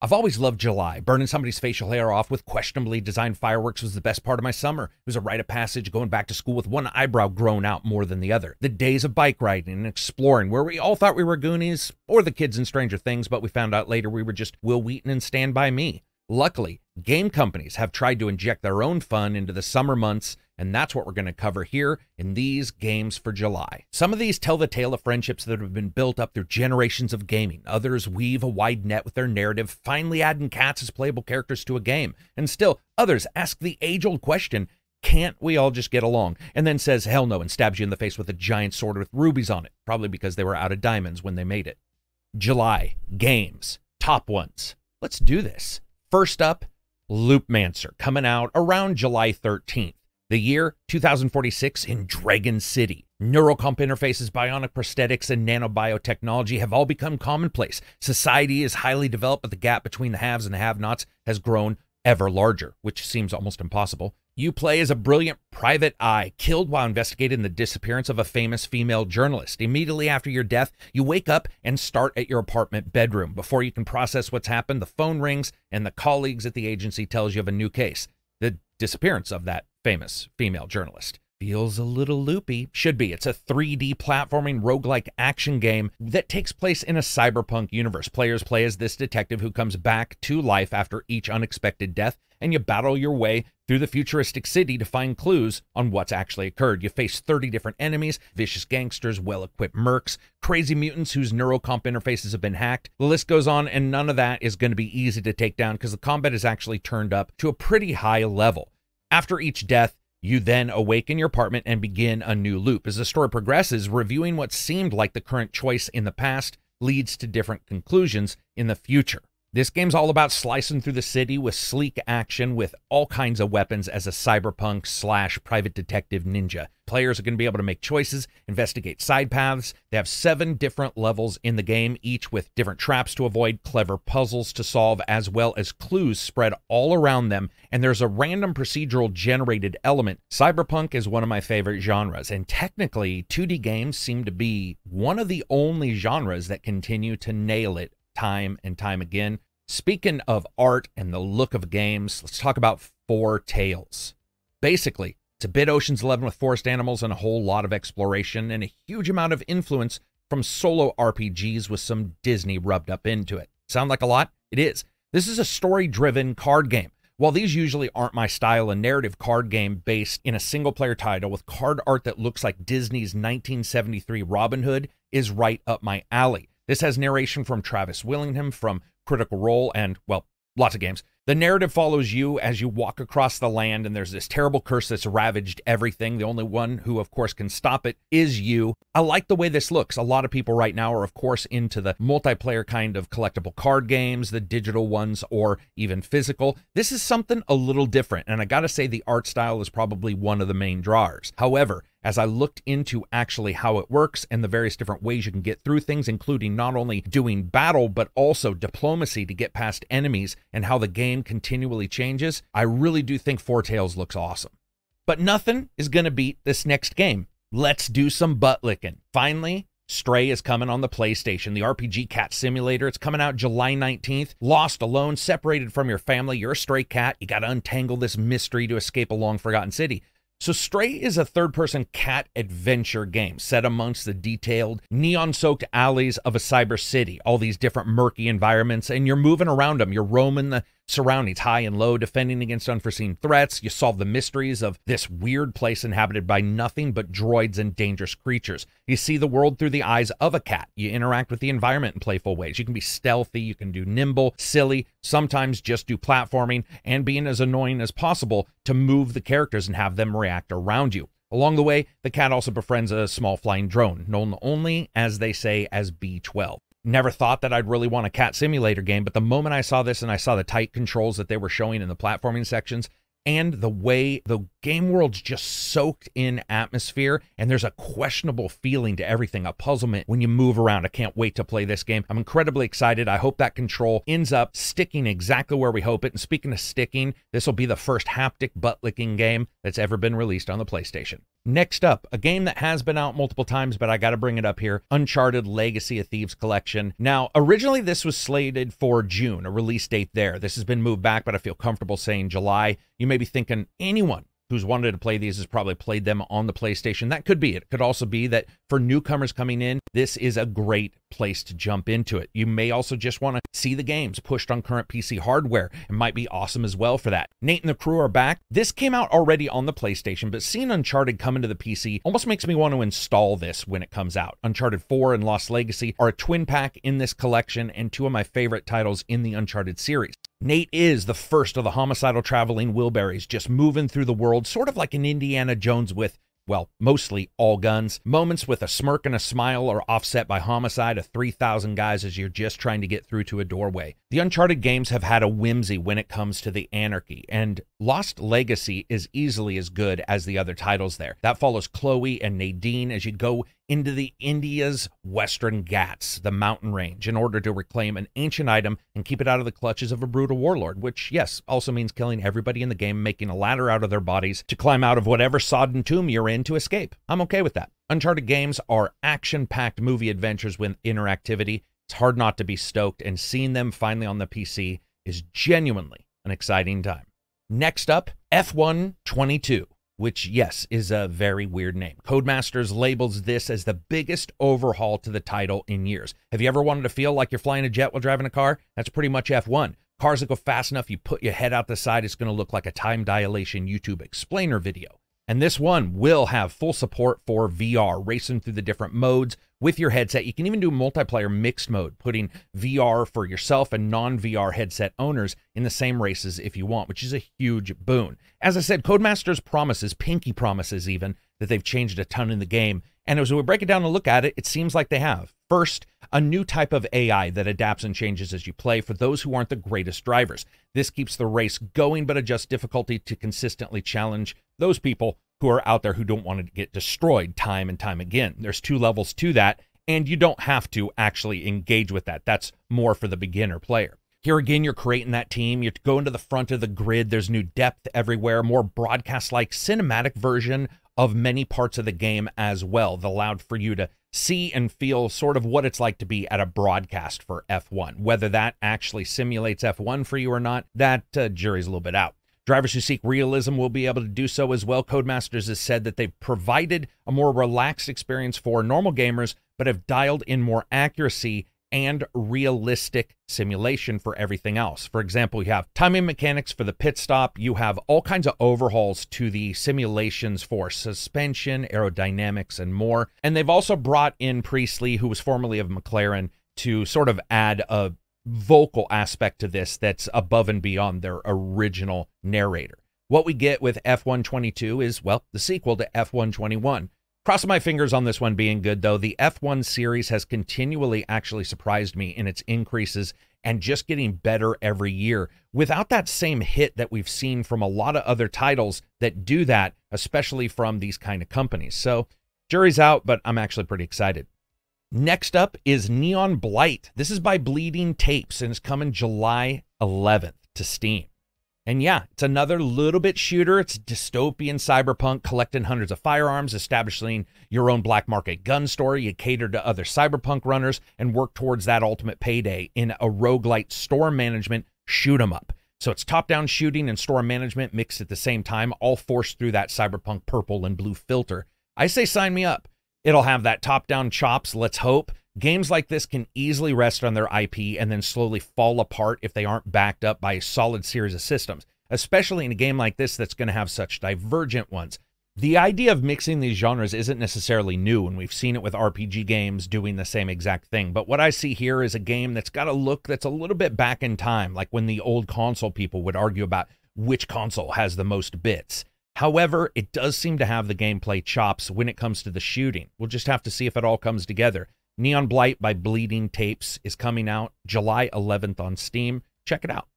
I've always loved July. Burning somebody's facial hair off with questionably designed fireworks was the best part of my summer. It was a rite of passage going back to school with one eyebrow grown out more than the other. The days of bike riding and exploring where we all thought we were Goonies or the kids in Stranger Things, but we found out later we were just Will Wheaton and Stand By Me. Luckily, game companies have tried to inject their own fun into the summer months, and that's what we're going to cover here in these games for July. Some of these tell the tale of friendships that have been built up through generations of gaming. Others weave a wide net with their narrative, finally adding cats as playable characters to a game. And still, others ask the age-old question, can't we all just get along? And then says hell no and stabs you in the face with a giant sword with rubies on it, probably because they were out of diamonds when they made it. July games, top ones. Let's do this. First up, Loopmancer, coming out around July 13th. The year 2046 in Dragon City. Neurocomp interfaces, bionic prosthetics, and nanobiotechnology have all become commonplace. Society is highly developed, but the gap between the haves and the have-nots has grown ever larger, which seems almost impossible. You play as a brilliant private eye, killed while investigating the disappearance of a famous female journalist. Immediately after your death, you wake up and start at your apartment bedroom. Before you can process what's happened, the phone rings and the colleagues at the agency tells you of a new case. The disappearance of that famous female journalist. Feels a little loopy. Should be. It's a 3D platforming roguelike action game that takes place in a cyberpunk universe. Players play as this detective who comes back to life after each unexpected death, and you battle your way through the futuristic city to find clues on what's actually occurred. You face 30 different enemies, vicious gangsters, well-equipped mercs, crazy mutants whose neurocomp interfaces have been hacked. The list goes on, and none of that is going to be easy to take down because the combat is actually turned up to a pretty high level. After each death, you then awake in your apartment and begin a new loop. As the story progresses, reviewing what seemed like the current choice in the past leads to different conclusions in the future. This game's all about slicing through the city with sleek action with all kinds of weapons as a cyberpunk / private detective ninja. Players are going to be able to make choices, investigate side paths. They have 7 different levels in the game, each with different traps to avoid, clever puzzles to solve, as well as clues spread all around them. And there's a random procedural generated element. Cyberpunk is one of my favorite genres, and technically 2D games seem to be one of the only genres that continue to nail it time and time again. Speaking of art and the look of games, let's talk about Four Tales. Basically, it's a bit Ocean's 11 with forest animals and a whole lot of exploration and a huge amount of influence from solo RPGs with some Disney rubbed up into it. Sound like a lot? It is. This is a story-driven card game. While these usually aren't my style, a narrative card game based in a single-player title with card art that looks like Disney's 1973 Robin Hood is right up my alley. This has narration from Travis Willingham from Critical Role and, well, lots of games. The narrative follows you as you walk across the land, and there's this terrible curse that's ravaged everything. The only one who, of course, can stop it is you. I like the way this looks. A lot of people right now are, of course, into the multiplayer kind of collectible card games, the digital ones, or even physical. This is something a little different, and I gotta say the art style is probably one of the main drawers. However, as I looked into actually how it works and the various different ways you can get through things, including not only doing battle, but also diplomacy to get past enemies and how the game continually changes, I really do think Four Tales looks awesome. But nothing is going to beat this next game. Let's do some butt licking. Finally, Stray is coming on the PlayStation, the RPG cat simulator. It's coming out July 19th. Lost, alone, separated from your family. You're a stray cat. You got to untangle this mystery to escape a long-forgotten city. So Stray is a third-person cat adventure game set amongst the detailed, neon-soaked alleys of a cyber city. All these different murky environments, and you're moving around them. You're roaming the surroundings, high and low, defending against unforeseen threats. You solve the mysteries of this weird place inhabited by nothing but droids and dangerous creatures. You see the world through the eyes of a cat. You interact with the environment in playful ways. You can be stealthy, you can do nimble, silly, sometimes just do platforming, and being as annoying as possible to move the characters and have them react around you. Along the way, the cat also befriends a small flying drone, known only, as they say, as B-12. Never thought that I'd really want a cat simulator game, but the moment I saw this and I saw the tight controls that they were showing in the platforming sections and the way the game world's just soaked in atmosphere, and there's a questionable feeling to everything, a puzzlement when you move around. I can't wait to play this game. I'm incredibly excited. I hope that control ends up sticking exactly where we hope it. And speaking of sticking, this will be the first haptic butt-licking game that's ever been released on the PlayStation. Next up, a game that has been out multiple times, but I got to bring it up here, Uncharted Legacy of Thieves Collection. Now, originally this was slated for June, a release date there. This has been moved back, but I feel comfortable saying July. You may be thinking anyone who's wanted to play these has probably played them on the PlayStation. That could be it. It could also be that for newcomers coming in, this is a great place to jump into it. You may also just want to see the games pushed on current PC hardware. It might be awesome as well for that. Nate and the crew are back. This came out already on the PlayStation, but seeing Uncharted come into the PC almost makes me want to install this when it comes out. Uncharted 4 and Lost Legacy are a twin pack in this collection and two of my favorite titles in the Uncharted series. Nate is the first of the homicidal traveling Wilburys, just moving through the world, sort of like an Indiana Jones with, well, mostly all guns. Moments with a smirk and a smile are offset by homicide of 3,000 guys as you're just trying to get through to a doorway. The Uncharted games have had a whimsy when it comes to the anarchy, and Lost Legacy is easily as good as the other titles there. That follows Chloe and Nadine as you go into the India's Western Ghats, the mountain range, in order to reclaim an ancient item and keep it out of the clutches of a brutal warlord, which, yes, also means killing everybody in the game, making a ladder out of their bodies to climb out of whatever sodden tomb you're in to escape. I'm okay with that. Uncharted games are action-packed movie adventures with interactivity. It's hard not to be stoked, and seeing them finally on the PC is genuinely an exciting time. Next up, F1 22. Which, yes, is a very weird name. Codemasters labels this as the biggest overhaul to the title in years. Have you ever wanted to feel like you're flying a jet while driving a car? That's pretty much F1. Cars that go fast enough, you put your head out the side, it's going to look like a time dilation YouTube explainer video. And this one will have full support for VR, racing through the different modes with your headset. You can even do multiplayer mixed mode, putting VR for yourself and non-VR headset owners in the same races if you want, which is a huge boon. As I said, Codemasters promises, pinky promises even, that they've changed a ton in the game. And as we break it down and look at it, it seems like they have. First, a new type of AI that adapts and changes as you play for those who aren't the greatest drivers. This keeps the race going, but adjusts difficulty to consistently challenge those people who are out there who don't want to get destroyed time and time again. There's 2 levels to that, and you don't have to actually engage with that. That's more for the beginner player. Here again, you're creating that team. You go into the front of the grid. There's new depth everywhere, more broadcast-like cinematic version of many parts of the game as well, that allowed for you to see and feel sort of what it's like to be at a broadcast for F1. Whether that actually simulates F1 for you or not, that jury's a little bit out. Drivers who seek realism will be able to do so as well. Codemasters has said that they've provided a more relaxed experience for normal gamers, but have dialed in more accuracy and realistic simulation for everything else. For example, you have timing mechanics for the pit stop. You have all kinds of overhauls to the simulations for suspension, aerodynamics, and more. And they've also brought in Priestley, who was formerly of McLaren, to sort of add a vocal aspect to this that's above and beyond their original narrator. What we get with F1 22 is, well, the sequel to F1 21. Crossing my fingers on this one being good, though. The F1 series has continually actually surprised me in its increases and just getting better every year without that same hit that we've seen from a lot of other titles that do that, especially from these kind of companies. So jury's out, but I'm actually pretty excited. Next up is Neon Blight. This is by Bleeding Tapes, and it's coming July 11th to Steam. And yeah, it's another little bit shooter. It's dystopian cyberpunk, collecting hundreds of firearms, establishing your own black market gun store. You cater to other cyberpunk runners and work towards that ultimate payday in a roguelite store management shoot 'em up. So it's top-down shooting and store management mixed at the same time, all forced through that cyberpunk purple and blue filter. I say sign me up. It'll have that top-down chops, let's hope. Games like this can easily rest on their IP and then slowly fall apart if they aren't backed up by a solid series of systems, especially in a game like this that's going to have such divergent ones. The idea of mixing these genres isn't necessarily new, and we've seen it with RPG games doing the same exact thing. But what I see here is a game that's got a look that's a little bit back in time, like when the old console people would argue about which console has the most bits. However, it does seem to have the gameplay chops when it comes to the shooting. We'll just have to see if it all comes together. Neon Blight by Bleeding Tapes is coming out July 11th on Steam. Check it out.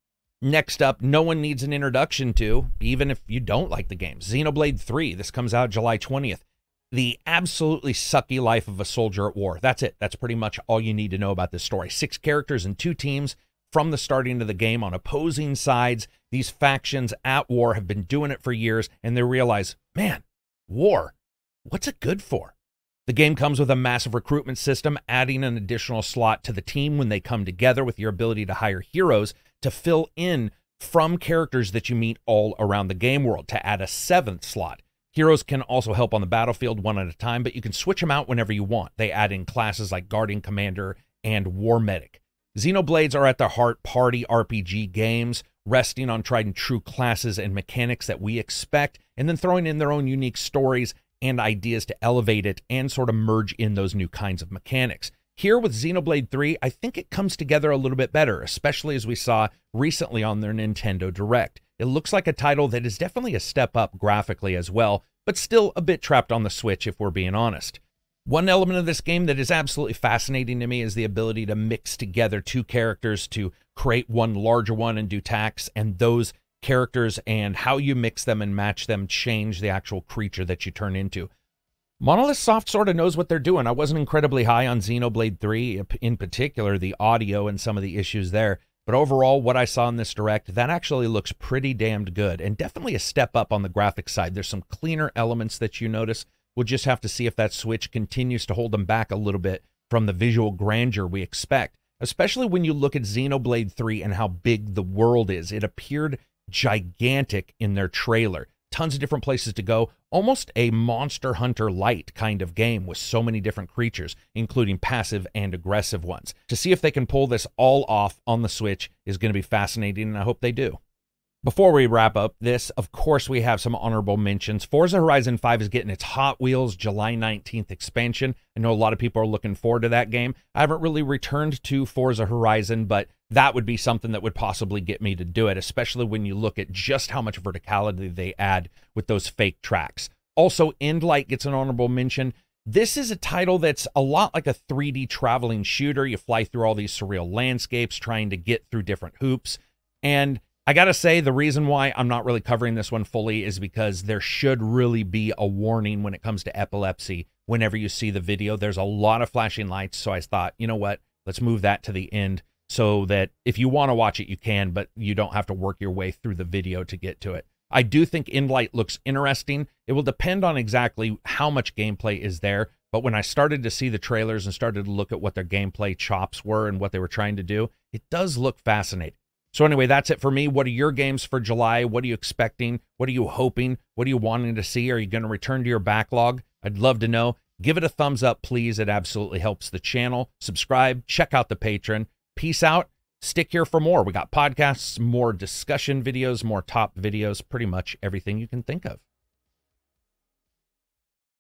Next up, no one needs an introduction to, even if you don't like the game, Xenoblade 3. This comes out July 20th. The absolutely sucky life of a soldier at war. That's it. That's pretty much all you need to know about this story. 6 characters and 2 teams from the starting of the game on opposing sides. These factions at war have been doing it for years, and they realize, man, war, what's it good for? The game comes with a massive recruitment system, adding an additional slot to the team when they come together, with your ability to hire heroes to fill in from characters that you meet all around the game world, to add a 7th slot. Heroes can also help on the battlefield one at a time, but you can switch them out whenever you want. They add in classes like Guardian Commander and War Medic. Xenoblades are at their heart party RPG games, resting on tried and true classes and mechanics that we expect, and then throwing in their own unique stories and ideas to elevate it and sort of merge in those new kinds of mechanics. Here with Xenoblade 3, I think it comes together a little bit better, especially as we saw recently on their Nintendo Direct. It looks like a title that is definitely a step up graphically as well, but still a bit trapped on the Switch if we're being honest. One element of this game that is absolutely fascinating to me is the ability to mix together 2 characters to create one larger one and do attacks, and those characters and how you mix them and match them change the actual creature that you turn into. Monolith Soft sort of knows what they're doing. I wasn't incredibly high on Xenoblade 3, in particular the audio and some of the issues there, but overall what I saw in this Direct, that actually looks pretty damned good, and definitely a step up on the graphics side. There's some cleaner elements that you notice. We'll just have to see if that Switch continues to hold them back a little bit from the visual grandeur we expect, especially when you look at Xenoblade 3 and how big the world is. It appeared gigantic in their trailer. Tons of different places to go, almost a Monster Hunter light kind of game with so many different creatures, including passive and aggressive ones. To see if they can pull this all off on the Switch is going to be fascinating, and I hope they do. Before we wrap up this, of course, we have some honorable mentions. Forza Horizon 5 is getting its Hot Wheels July 19th expansion. I know a lot of people are looking forward to that game. I haven't really returned to Forza Horizon, but that would be something that would possibly get me to do it, especially when you look at just how much verticality they add with those fake tracks. Also, Endlight gets an honorable mention. This is a title that's a lot like a 3D traveling shooter. You fly through all these surreal landscapes trying to get through different hoops, and I gotta say, the reason why I'm not really covering this one fully is because there should really be a warning when it comes to epilepsy whenever you see the video. There's a lot of flashing lights, so I thought, you know what, let's move that to the end so that if you want to watch it, you can, but you don't have to work your way through the video to get to it. I do think Endlight looks interesting. It will depend on exactly how much gameplay is there, but when I started to see the trailers and started to look at what their gameplay chops were and what they were trying to do, it does look fascinating. So anyway, that's it for me. What are your games for July? What are you expecting? What are you hoping? What are you wanting to see? Are you going to return to your backlog? I'd love to know. Give it a thumbs up, please. It absolutely helps the channel. Subscribe. Check out the Patreon. Peace out. Stick here for more. We got podcasts, more discussion videos, more top videos, pretty much everything you can think of.